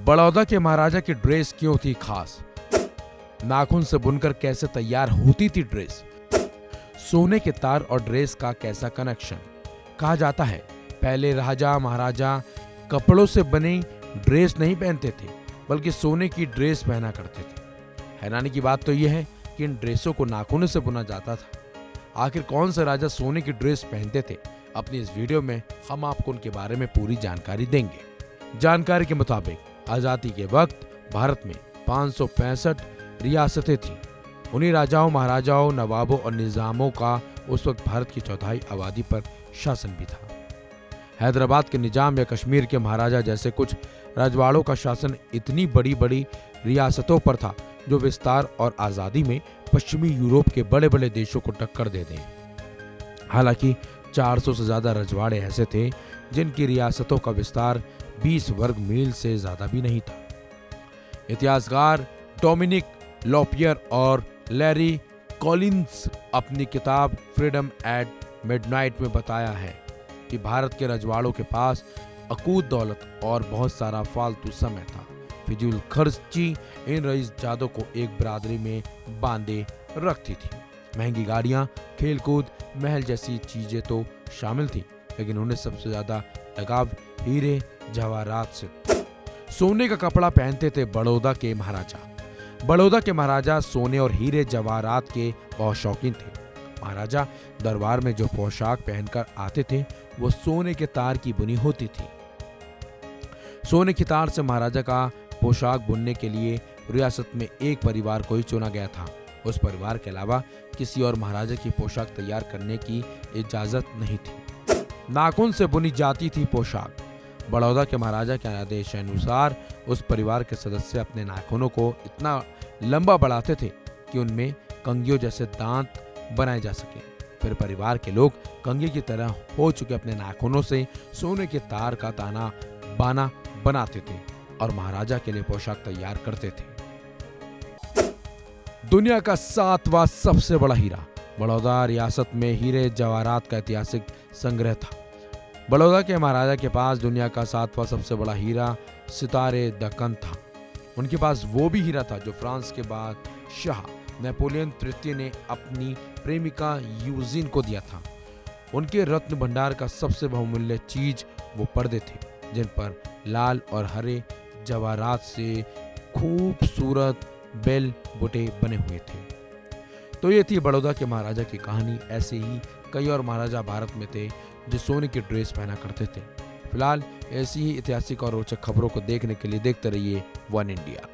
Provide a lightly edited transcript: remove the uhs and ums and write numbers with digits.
बड़ौदा के महाराजा की ड्रेस क्यों थी खास? नाखून से बुनकर कैसे तैयार होती थी ड्रेस? सोने के तार और ड्रेस का कैसा कनेक्शन? कहा जाता है पहले राजा महाराजा कपड़ों से बनी ड्रेस नहीं पहनते थे, बल्कि सोने की ड्रेस पहना करते थे। हैरानी की बात तो यह है कि इन ड्रेसों को नाखूनों से बुना जाता था। आखिर कौन से राजा सोने की ड्रेस पहनते थे? अपनी इस वीडियो में हम आपको उनके बारे में पूरी जानकारी देंगे। जानकारी के मुताबिक आजादी के वक्त भारत में 565 रियासतें थीं। उन्हीं राजाओं, महाराजाओं, नवाबों और निजामों का उस वक्त भारत की चौथाई आबादी पर शासन भी था। हैदराबाद के निजाम या कश्मीर के महाराजा जैसे कुछ रजवाड़ों का शासन इतनी बड़ी बड़ी रियासतों पर था जो विस्तार और आजादी में पश्चिमी यूरोप के बड़े बड़े देशों को टक्कर दे दें। हालांकि 400 से ज्यादा रजवाड़े ऐसे थे जिनकी रियासतों का विस्तार 20 वर्ग मील से ज्यादा भी नहीं था। इतिहासकार डोमिनिक लॉपियर और लैरी कॉलिंस अपनी किताब फ्रीडम एट मिडनाइट में बताया है कि भारत के रजवाड़ों के पास अकूत दौलत और बहुत सारा फालतू समय था। फिजूल खर्ची इन रईसजादों को एक बरादरी में बांधे रखती थी। महंगी गाड़ियां, खेलकूद, महल जैसी चीजें तो शामिल थी, लेकिन उन्हें सबसे ज्यादा लगाव हीरे जवाहरात से। सोने का कपड़ा पहनते थे बड़ौदा के महाराजा। बड़ौदा के महाराजा सोने और हीरे जवाहरात के बहुत शौकीन थे। महाराजा दरबार में जो पोशाक पहनकर आते थे वो सोने के तार की बुनी होती थी। सोने की तार से महाराजा का पोशाक बुनने के लिए रियासत में एक परिवार को ही चुना गया था। उस परिवार के अलावा किसी और महाराजा की पोशाक तैयार करने की इजाजत नहीं थी। नाखून से बुनी जाती थी पोशाक। बड़ौदा के महाराजा के आदेश अनुसार उस परिवार के सदस्य अपने नाखूनों को इतना लंबा बढ़ाते थे कि उनमें कंघियों जैसे दांत बनाए जा सके। फिर परिवार के लोग कंघी की तरह हो चुके अपने नाखूनों से सोने के तार का ताना बाना बनाते थे और महाराजा के लिए पोशाक तैयार करते थे। दुनिया का 7वां सबसे बड़ा हीरा। बड़ौदा रियासत में हीरे जवाहरात का ऐतिहासिक संग्रह था। बड़ौदा के महाराजा के पास दुनिया का 7वां सबसे बड़ा हीरा सितारे दक्कन था। उनके पास वो भी हीरा था जो फ्रांस के बादशाह नेपोलियन तृतीय ने अपनी प्रेमिका यूजीन को दिया था। उनके रत्न भंडार का सबसे बहुमूल्य चीज वो पर्दे थे जिन पर लाल और हरे जवाहरात से खूबसूरत बेल बुटे बने हुए थे। तो ये थी बड़ौदा के महाराजा की कहानी। ऐसे ही कई और महाराजा भारत में थे जो सोने की ड्रेस पहना करते थे। फिलहाल ऐसी ही ऐतिहासिक और रोचक खबरों को देखने के लिए देखते रहिए वन इंडिया।